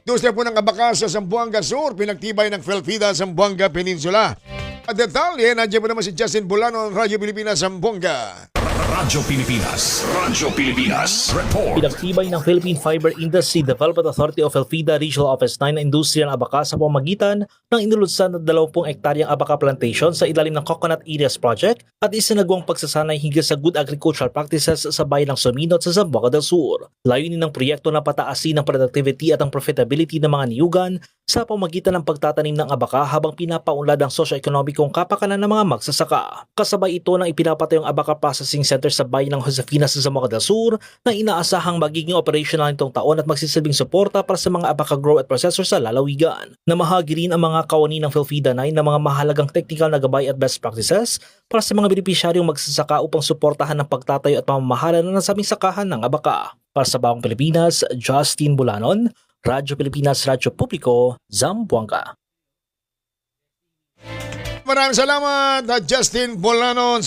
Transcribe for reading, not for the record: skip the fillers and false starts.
Industria po ng abaka sa Zamboanga Sur, pinagtibay ng Felfida Zamboanga Peninsula. At detalye, nandiyan po naman si Justin Bulano ng Radyo Pilipinas Zamboanga. Radyo Pilipinas Report. Pinagtibay ng Philippine Fiber Industry Development Authority of Felfida Regional Office 9 na industriya ng abaka sa pamamagitan ng inuludsan na 20 hektaryang abaka plantation sa ilalim ng Coconut Areas Project at isinagawang pagsasanay hinggil sa good agricultural practices sa bayan ng Suminot sa Zamboanga del Sur. Layunin ng proyekto na pataasin ang productivity at ang profitability ng mga niyugan sa pamamagitan ng pagtatanim ng abaka habang pinapaunlad ang socio-ekonomikong kapakanan ng mga magsasaka. Kasabay ito ng ipinapatayong abaka processing center sa bayan ng Josefina sa Zamboanga del Sur na inaasahang magiging operational nitong taon at magsisilbing suporta para sa mga abaka grow at processor sa lalawigan. Namahagi rin ang mga kawani ng Felfida 9 ng mga mahalagang technical na gabay at best practices para sa mga benepisyaryong magsasaka upang suportahan ng pagtatayo at pamamahala ng nasabing sakahan ng abaka. Para sa Bagong Pilipinas, Justin Bulanon, Radyo Pilipinas, Radyo Publiko, Zamboanga. Maraming salamat, Justin Bulano.